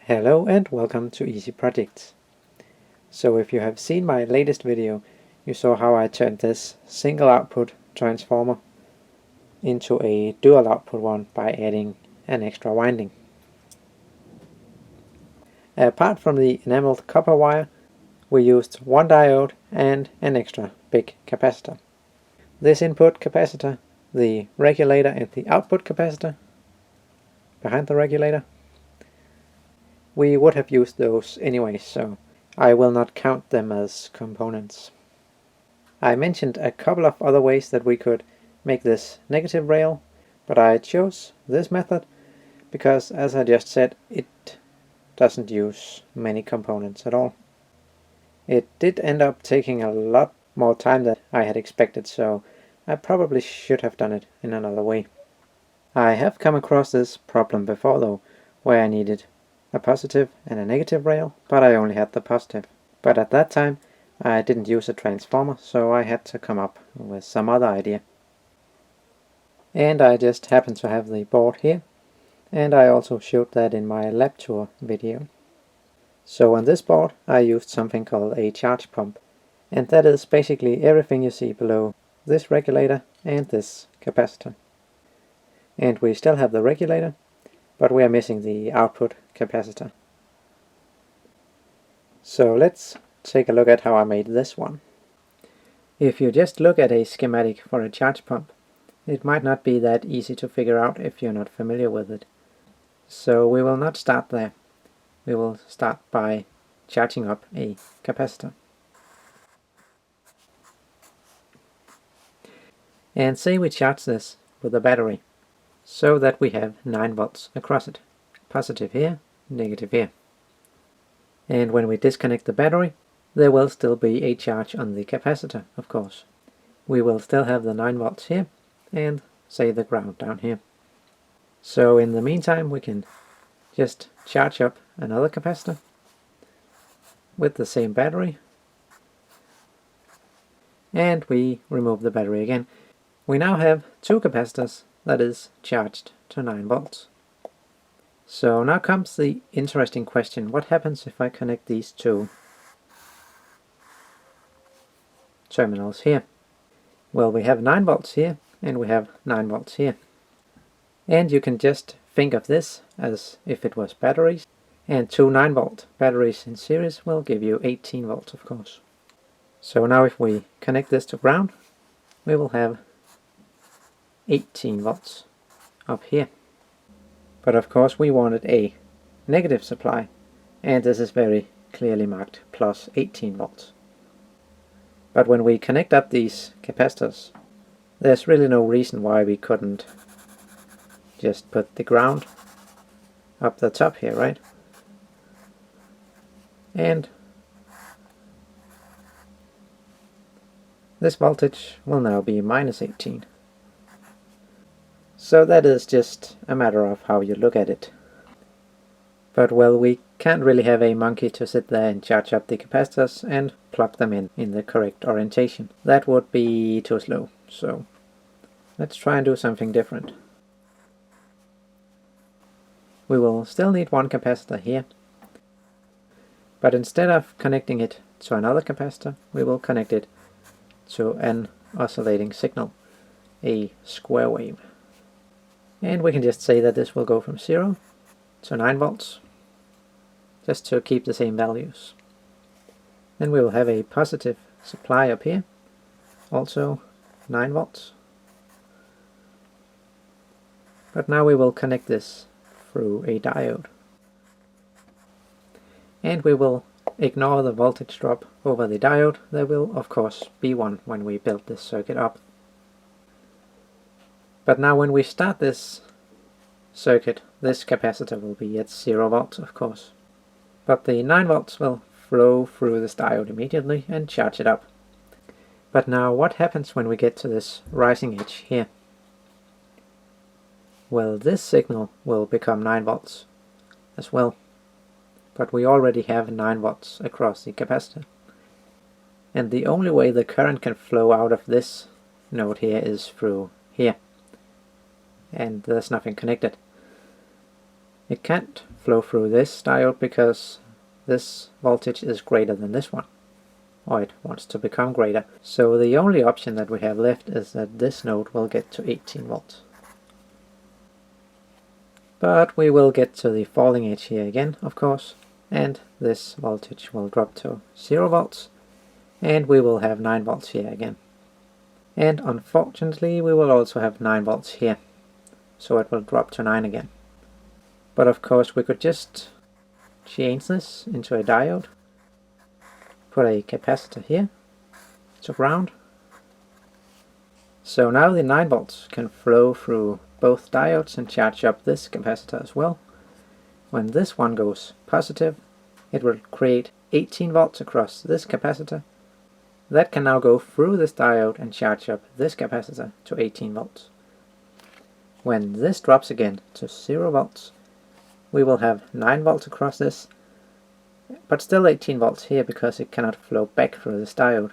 Hello and welcome to Easy Projects. So if you have seen my latest video, you saw how I turned this single output transformer into a dual output one by adding an extra winding. Apart from the enameled copper wire, we used one diode and an extra big capacitor. This input capacitor, the regulator and the output capacitor behind the regulator, we would have used those anyway, so I will not count them as components. I mentioned a couple of other ways that we could make this negative rail, but I chose this method because, as I just said, it doesn't use many components at all. It did end up taking a lot more time than I had expected, so I probably should have done it in another way. I have come across this problem before though, where I needed a positive and a negative rail, but I only had the positive. But at that time I didn't use a transformer, so I had to come up with some other idea. And I just happened to have the board here, and I also showed that in my lab tour video. So on this board I used something called a charge pump, and that is basically everything you see below this regulator and this capacitor. And we still have the regulator, but we are missing the output capacitor. So let's take a look at how I made this one. If you just look at a schematic for a charge pump, it might not be that easy to figure out if you're not familiar with it. So we will not start there. We will start by charging up a capacitor. And say we charge this with a battery, so that we have 9 volts across it. Positive here, negative here. And when we disconnect the battery, there will still be a charge on the capacitor, of course. We will still have the 9 volts here, and say the ground down here. So in the meantime we can just charge up another capacitor with the same battery, and we remove the battery again. We now have 2 capacitors that is charged to 9 volts. So now comes the interesting question: what happens if I connect these 2 terminals here? Well, we have 9 volts here and we have 9 volts here. And you can just think of this as if it was batteries, and 2 9-volt batteries in series will give you 18 volts, of course. So now if we connect this to ground, we will have 18 volts up here. But of course we wanted a negative supply, and this is very clearly marked plus 18 volts. But when we connect up these capacitors, there's really no reason why we couldn't just put the ground up the top here, right? And this voltage will now be minus 18. So that is just a matter of how you look at it. But well, we can't really have a monkey to sit there and charge up the capacitors and plug them in the correct orientation. That would be too slow, so let's try and do something different. We will still need 1 capacitor here, but instead of connecting it to another capacitor, we will connect it to an oscillating signal, a square wave. And we can just say that this will go from 0 to 9 volts, just to keep the same values. Then we will have a positive supply up here, also 9 volts. But now we will connect this through a diode. And we will ignore the voltage drop over the diode. There will of course be one when we build this circuit up. But now when we start this circuit, this capacitor will be at 0 volts, of course. But the 9 volts will flow through this diode immediately and charge it up. But now what happens when we get to this rising edge here? Well, this signal will become 9 volts as well. But we already have 9 volts across the capacitor. And the only way the current can flow out of this node here is through here. And there's nothing connected. It can't flow through this diode because this voltage is greater than this one, or it wants to become greater. So the only option that we have left is that this node will get to 18 volts. But we will get to the falling edge here again, of course, and this voltage will drop to 0 volts, and we will have 9 volts here again. And unfortunately we will also have 9 volts here, so it will drop to 9 again. But of course we could just change this into a diode, put a capacitor here to ground. So now the 9 volts can flow through both diodes and charge up this capacitor as well. When this one goes positive, it will create 18 volts across this capacitor. That can now go through this diode and charge up this capacitor to 18 volts. When this drops again to 0 volts, we will have 9 volts across this, but still 18 volts here because it cannot flow back through this diode.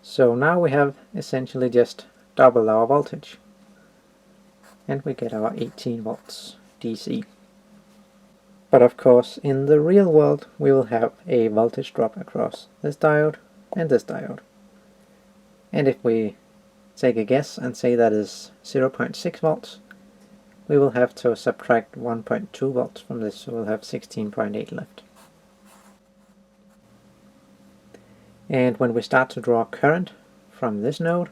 So now we have essentially just double our voltage, and we get our 18 volts DC. But of course in the real world we will have a voltage drop across this diode and this diode. And if we take a guess and say that is 0.6 volts, we will have to subtract 1.2 volts from this, so we'll have 16.8 left. And when we start to draw current from this node,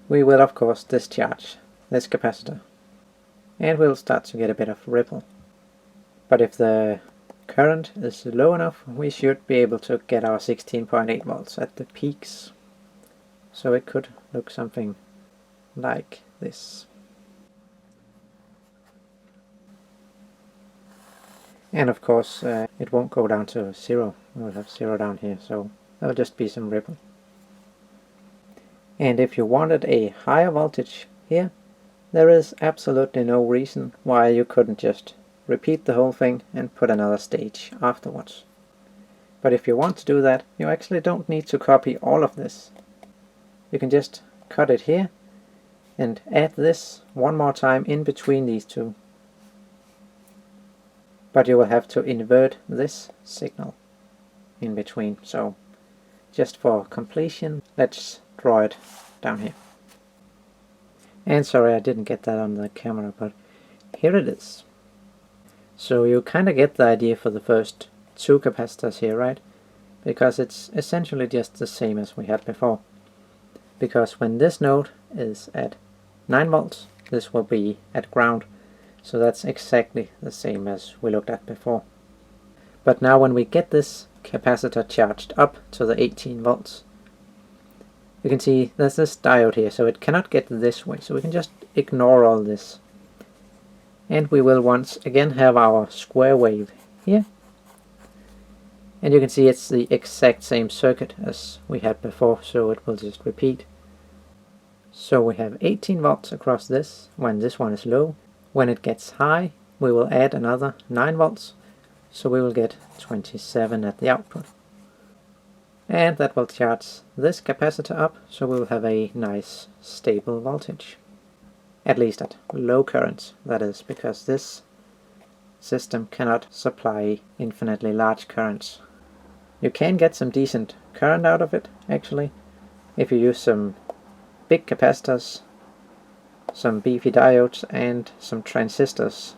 we will of course discharge this capacitor, and we'll start to get a bit of ripple. But if the current is low enough, we should be able to get our 16.8 volts at the peaks. So it could look something like this. And of course it won't go down to 0. We'll have 0 down here, so there'll just be some ripple. And if you wanted a higher voltage here, there is absolutely no reason why you couldn't just repeat the whole thing and put another stage afterwards. But if you want to do that, you actually don't need to copy all of this. You can just cut it here and add this one more time in between these two. But you will have to invert this signal in between. So just for completion, let's draw it down here. And sorry I didn't get that on the camera, but here it is. So you kind of get the idea for the first two capacitors here, right? Because it's essentially just the same as we had before. Because when this node is at 9 volts, this will be at ground. So that's exactly the same as we looked at before. But now when we get this capacitor charged up to the 18 volts, you can see there's this diode here, so it cannot get this way. So we can just ignore all this. And we will once again have our square wave here. And you can see it's the exact same circuit as we had before, so it will just repeat. So we have 18 volts across this when this one is low. When it gets high, we will add another 9 volts, so we will get 27 at the output. And that will charge this capacitor up, so we will have a nice stable voltage. At least at low currents, that is, because this system cannot supply infinitely large currents. You can get some decent current out of it, actually, if you use some big capacitors, some beefy diodes, and some transistors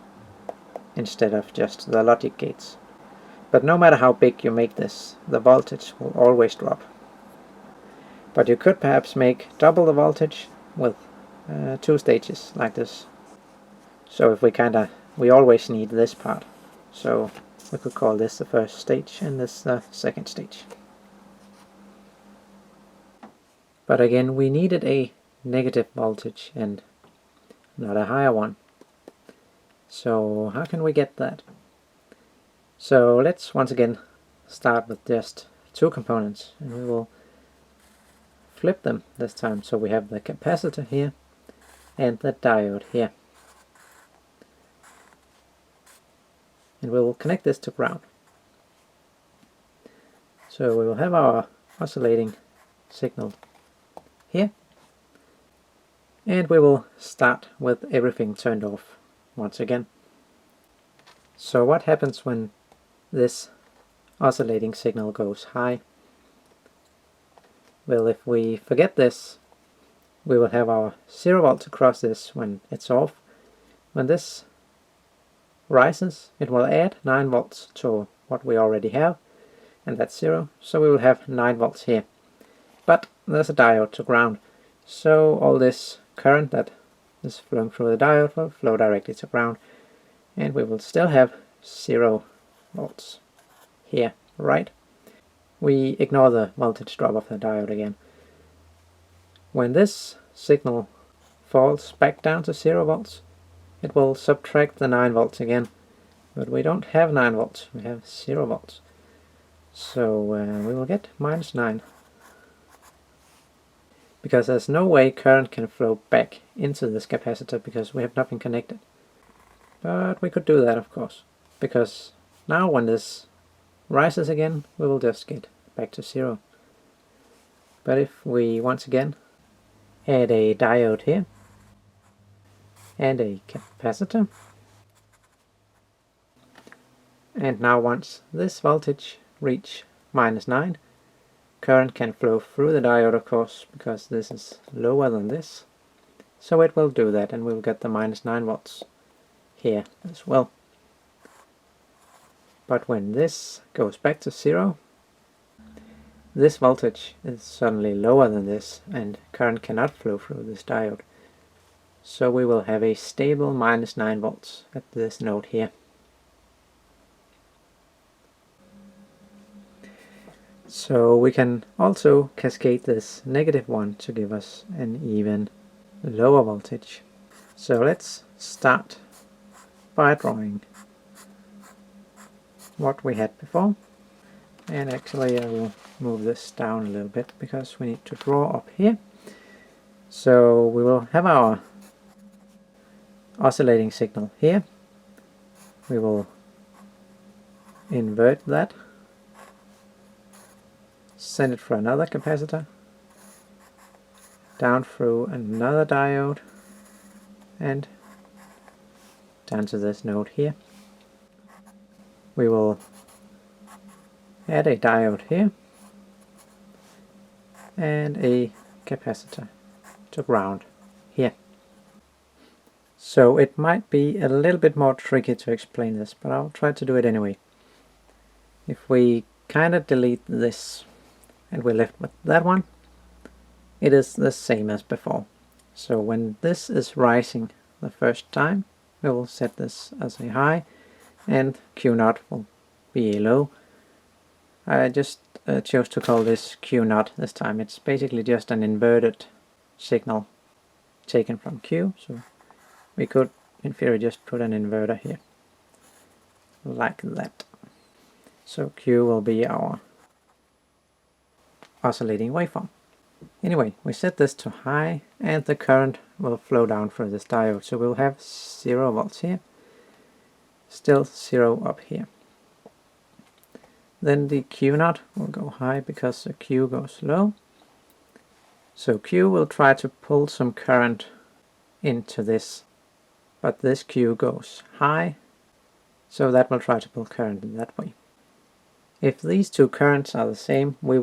instead of just the logic gates. But no matter how big you make this, the voltage will always drop. But you could perhaps make double the voltage with two stages like this. So if we always need this part. So we could call this the first stage and this the second stage. But again, we needed a negative voltage and not a higher one. So how can we get that? So let's once again start with just two components, and we will flip them this time. So we have the capacitor here and the diode here. And we will connect this to ground. So we will have our oscillating signal here. And we will start with everything turned off once again. So what happens when this oscillating signal goes high? Well, if we forget this, we will have our 0 volts across this when it's off. When this rises, it will add 9 volts to what we already have, and that's 0, so we will have 9 volts here. But there's a diode to ground, so all this current that is flowing through the diode will flow directly to ground, and we will still have 0 volts here, right? We ignore the voltage drop of the diode again. When this signal falls back down to 0 volts, it will subtract the 9 volts again, but we don't have 9 volts, we have 0 volts. So we will get minus 9. Because there's no way current can flow back into this capacitor because we have nothing connected. But we could do that, of course, because now when this rises again, we will just get back to 0. But if we once again add a diode here and a capacitor, and now once this voltage reach minus 9, current can flow through the diode, of course, because this is lower than this. So it will do that, and we'll get the minus 9 volts here as well. But when this goes back to 0, this voltage is suddenly lower than this, and current cannot flow through this diode. So we will have a stable minus 9 volts at this node here. So we can also cascade this -1 to give us an even lower voltage. So let's start by drawing what we had before. And actually I will move this down a little bit because we need to draw up here. So we will have our oscillating signal here. We will invert that, send it through another capacitor, down through another diode, and down to this node here. We will add a diode here and a capacitor to ground here. So it might be a little bit more tricky to explain this, but I'll try to do it anyway. If we kind of delete this and we're left with that one, it is the same as before. So when this is rising the first time, we will set this as a high and Q0 will be a low. I just chose to call this Q0 this time. It's basically just an inverted signal taken from Q, so we could in theory just put an inverter here like that. So Q will be our oscillating waveform. Anyway, we set this to high and the current will flow down through this diode, so we'll have 0 volts here, still 0 up here. Then the Q0 will go high because the Q goes low. So Q will try to pull some current into this, but this Q goes high, so that will try to pull current in that way. If these two currents are the same, we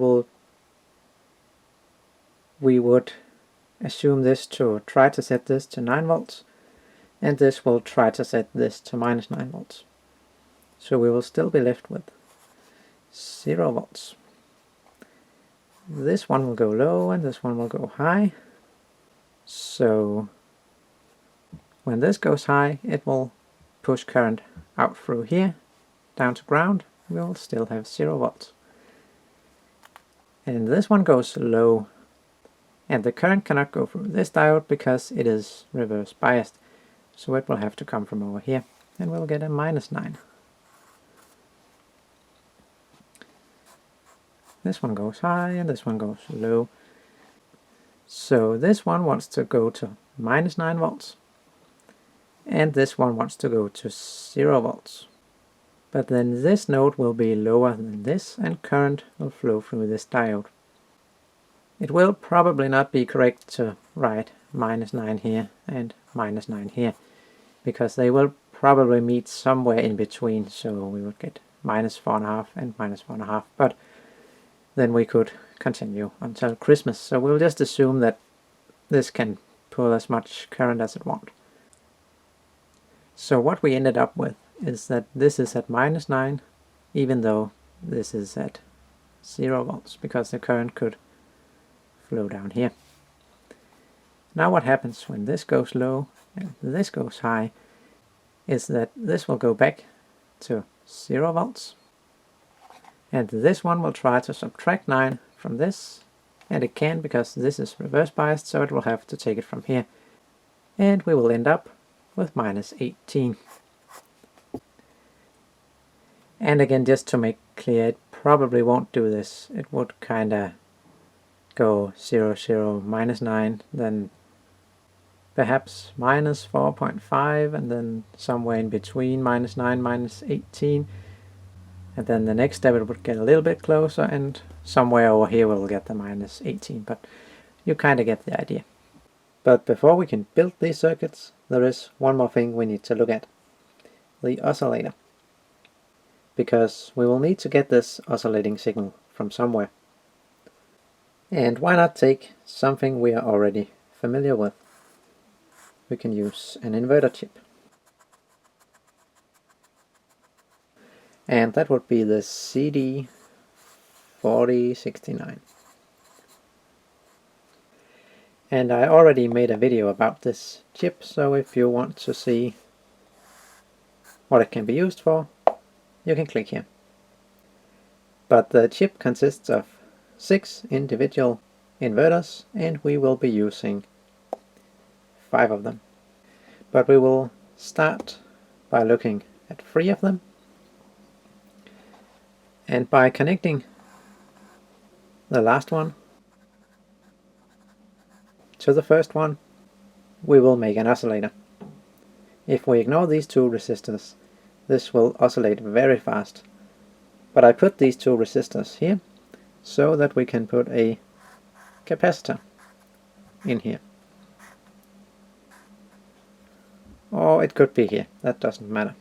would assume this to try to set this to 9 volts, and this will try to set this to minus 9 volts. So we will still be left with 0 volts. This one will go low and this one will go high. So when this goes high, it will push current out through here, down to ground. We will still have 0 volts. And this one goes low, and the current cannot go through this diode because it is reverse biased. So it will have to come from over here, and we'll get a minus 9. This one goes high and this one goes low. So this one wants to go to minus 9 volts, and this one wants to go to 0 volts. But then this node will be lower than this, and current will flow through this diode. It will probably not be correct to write minus 9 here and minus 9 here, because they will probably meet somewhere in between, so we would get -4.5 and -4.5, but then we could continue until Christmas. So we'll just assume that this can pull as much current as it wants. So what we ended up with is that this is at -9, even though this is at 0 volts, because the current could flow down here. Now what happens when this goes low and this goes high is that this will go back to 0 volts, and this one will try to subtract 9 from this, and it can because this is reverse biased, so it will have to take it from here, and we will end up with -18. And again, just to make clear, it probably won't do this. It would kinda go 0, 0, -9, then perhaps -4.5, and then somewhere in between -9, -18, and then the next step it would get a little bit closer, and somewhere over here we'll get the -18, but you kinda get the idea. But before we can build these circuits, there is one more thing we need to look at: the oscillator. Because we will need to get this oscillating signal from somewhere. And why not take something we are already familiar with? We can use an inverter chip. And that would be the CD4069. And I already made a video about this chip, so if you want to see what it can be used for, you can click here. But the chip consists of 6 individual inverters, and we will be using 5 of them. But we will start by looking at 3 of them, and by connecting the last one to the first one, we will make an oscillator. If we ignore these 2 resistors, this will oscillate very fast. But I put these 2 resistors here so that we can put a capacitor in here. Or it could be here, that doesn't matter.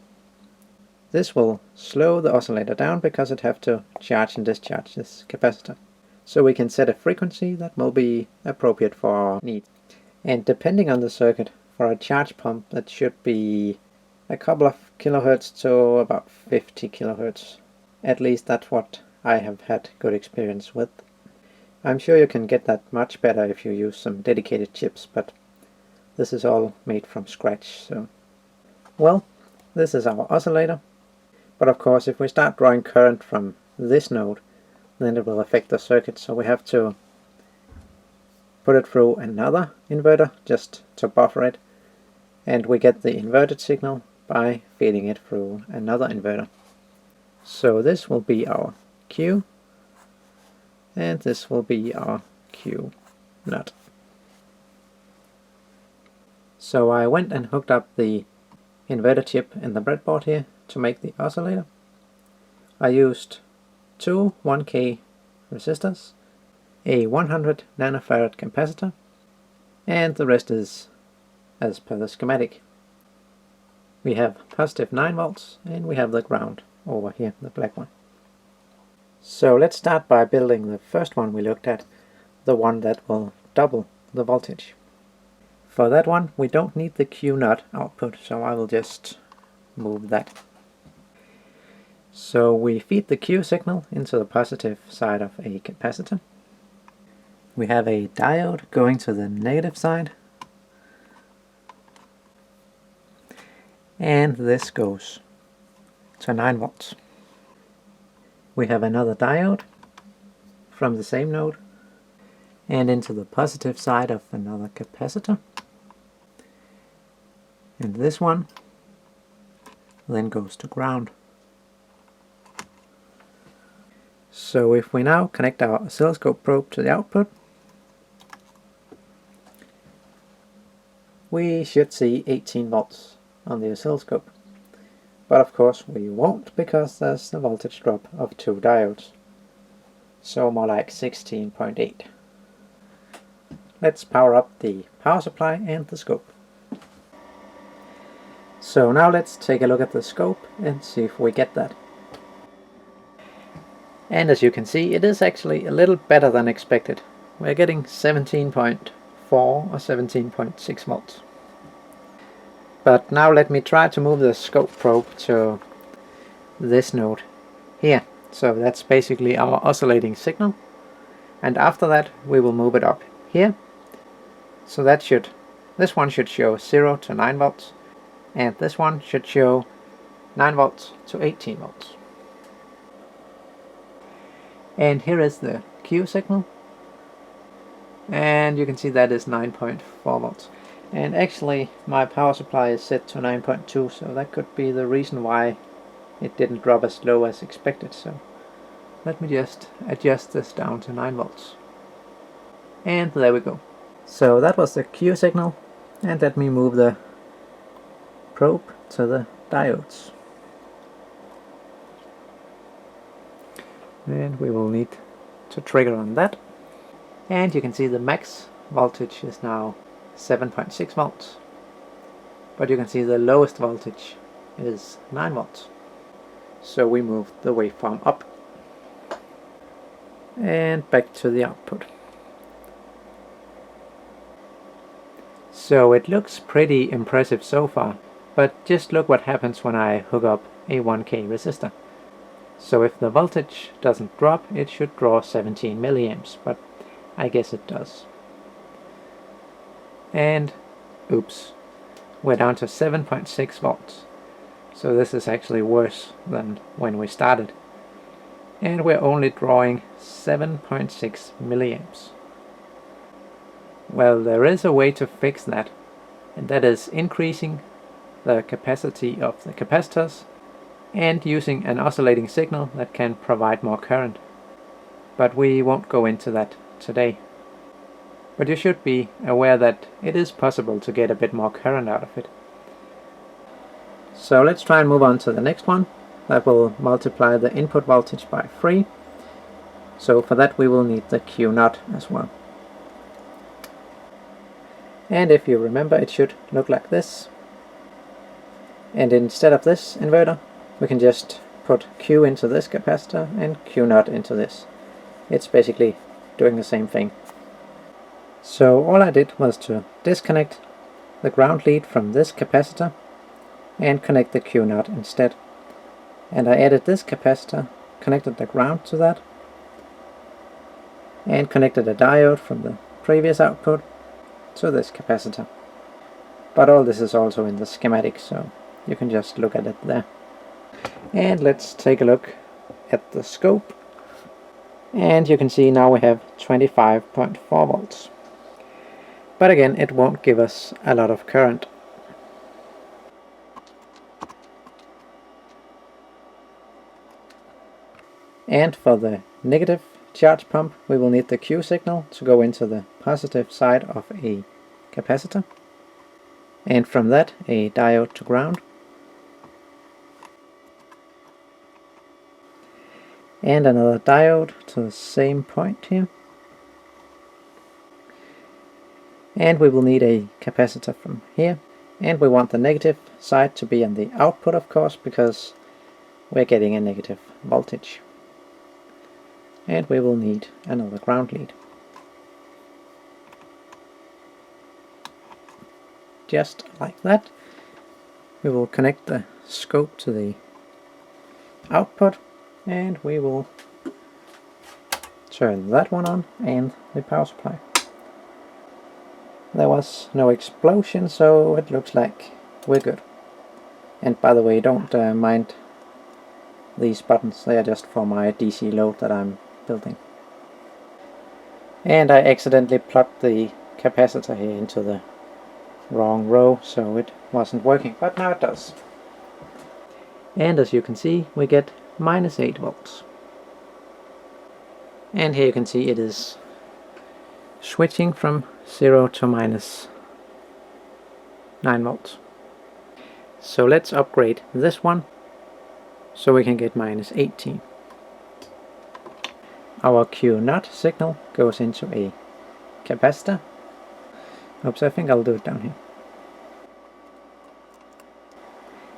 This will slow the oscillator down because it have to charge and discharge this capacitor. So we can set a frequency that will be appropriate for our needs. And depending on the circuit, for a charge pump that should be a couple of kilohertz to about 50 kilohertz. At least that's what I have had good experience with. I'm sure you can get that much better if you use some dedicated chips, but this is all made from scratch, so... Well, this is our oscillator, but of course if we start drawing current from this node, then it will affect the circuit, so we have to put it through another inverter just to buffer it, and we get the inverted signal by feeding it through another inverter. So this will be our Q, and this will be our Q nut. So I went and hooked up the inverter chip in the breadboard here to make the oscillator. I used 2 1K resistors, a 100 nanofarad capacitor, and the rest is as per the schematic. We have positive 9 volts, and we have the ground over here, the black one. So let's start by building the first one we looked at, the one that will double the voltage. For that one we don't need the Q0 output, so I will just move that. So we feed the Q signal into the positive side of a capacitor. We have a diode going to the negative side, and this goes to 9 volts. We have another diode from the same node and into the positive side of another capacitor, and this one then goes to ground. So if we now connect our oscilloscope probe to the output, we should see 18 volts on the oscilloscope. But of course we won't, because there's a voltage drop of 2 diodes. So more like 16.8. Let's power up the power supply and the scope. So now let's take a look at the scope and see if we get that. And as you can see, it is actually a little better than expected. We're getting 17.4 or 17.6 volts. But now let me try to move the scope probe to this node here. So that's basically our oscillating signal. And after that we will move it up here. So this one should show 0 to 9 volts. And this one should show 9 volts to 18 volts. And here is the Q signal. And you can see that is 9.4 volts. And actually my power supply is set to 9.2, so that could be the reason why it didn't drop as low as expected. So let me just adjust this down to 9 volts. And there we go. So that was the Q signal. And let me move the probe to the diodes. And we will need to trigger on that. And you can see the max voltage is now 7.6 volts. But you can see the lowest voltage is 9 volts. So we move the waveform up. And back to the output. So it looks pretty impressive so far. But just look what happens when I hook up a 1K resistor. So if the voltage doesn't drop, it should draw 17 milliamps, but I guess it does. And oops, we're down to 7.6 volts. So this is actually worse than when we started. And we're only drawing 7.6 milliamps. Well, there is a way to fix that, and that is increasing the capacity of the capacitors and using an oscillating signal that can provide more current. But we won't go into that today. But you should be aware that it is possible to get a bit more current out of it. So let's try and move on to the next one. That will multiply the input voltage by 3. So for that we will need the Q0 as well. And if you remember, it should look like this. And instead of this inverter, we can just put Q into this capacitor and Q0 into this. It's basically doing the same thing. So all I did was to disconnect the ground lead from this capacitor and connect the Q0 instead. And I added this capacitor, connected the ground to that, and connected a diode from the previous output to this capacitor. But all this is also in the schematic, so you can just look at it there. And let's take a look at the scope. And you can see now we have 25.4 volts. But again, it won't give us a lot of current. And for the negative charge pump, we will need the Q signal to go into the positive side of a capacitor. And from that, a diode to ground. And another diode to the same point here. And we will need a capacitor from here. And we want the negative side to be on the output, of course, because we're getting a negative voltage. And we will need another ground lead. Just like that. We will connect the scope to the output. And we will turn that one on and the power supply. There was no explosion, so it looks like we're good. And by the way, don't mind these buttons, they are just for my DC load that I'm building. And I accidentally plugged the capacitor here into the wrong row, so it wasn't working, but now it does. And as you can see, we get -8 volts. And here you can see it is switching from 0 to -9 volts. So let's upgrade this one so we can get -18. Our Q0 signal goes into a capacitor. Oops, I think I'll do it down here.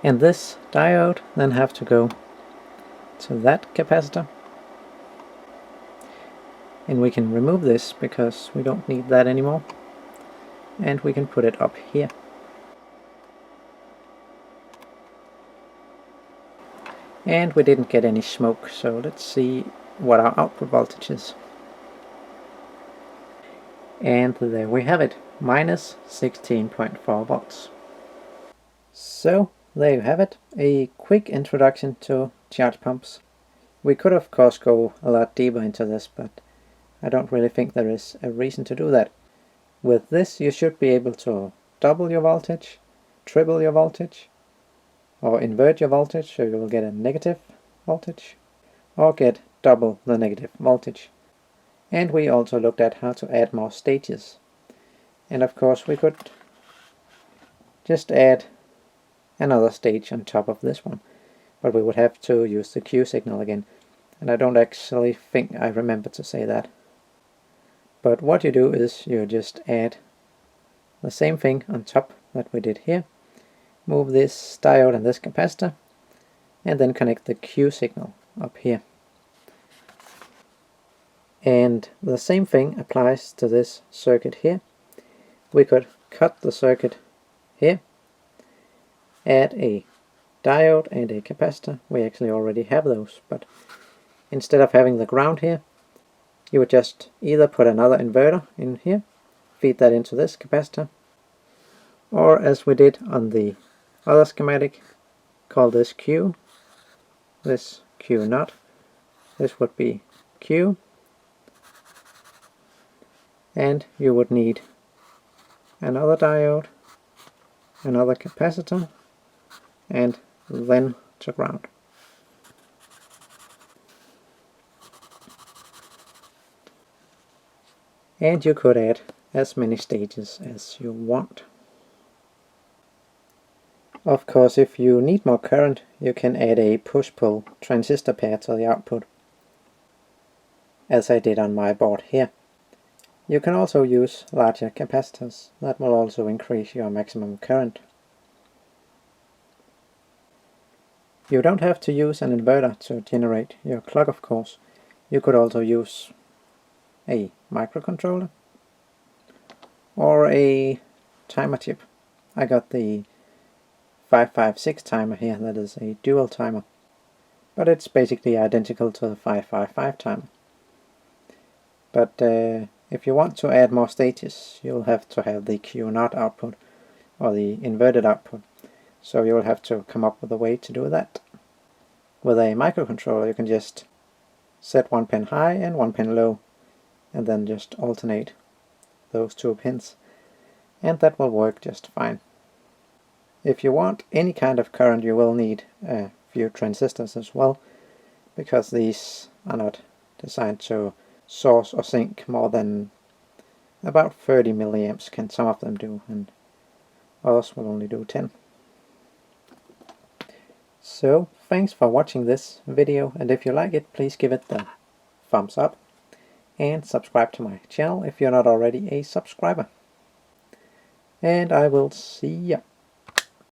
And this diode then have to go to that capacitor. And we can remove this because we don't need that anymore. And we can put it up here. And we didn't get any smoke, so let's see what our output voltage is. And there we have it, minus 16.4 volts. So there you have it, a quick introduction to charge pumps. We could of course go a lot deeper into this, but I don't really think there is a reason to do that. With this you should be able to double your voltage, triple your voltage, or invert your voltage so you will get a negative voltage, or get double the negative voltage. And we also looked at how to add more stages. And of course we could just add another stage on top of this one, but we would have to use the Q signal again, and I don't actually think I remember to say that. But what you do is you just add the same thing on top that we did here, move this diode and this capacitor, and then connect the Q signal up here. And the same thing applies to this circuit here. We could cut the circuit here, add a diode and a capacitor. We actually already have those, but instead of having the ground here, you would just either put another inverter in here, feed that into this capacitor, or as we did on the other schematic, call this Q, this Q naught, this would be Q, and you would need another diode, another capacitor, and then to ground. And you could add as many stages as you want. Of course, if you need more current, you can add a push-pull transistor pair to the output, as I did on my board here. You can also use larger capacitors. That will also increase your maximum current. You don't have to use an inverter to generate your clock, of course. You could also use a microcontroller or a timer chip. I got the 556 timer here, that is a dual timer, but it's basically identical to the 555 timer. But if you want to add more stages, you'll have to have the Q0 output, or the inverted output, so you'll have to come up with a way to do that. With a microcontroller you can just set one pin high and one pin low, and then just alternate those two pins, and that will work just fine. If you want any kind of current, you will need a few transistors as well, because these are not designed to source or sink more than about 30 milliamps can some of them do, and others will only do 10. So thanks for watching this video, and if you like it, please give it the thumbs up and subscribe to my channel if you're not already a subscriber. And I will see ya.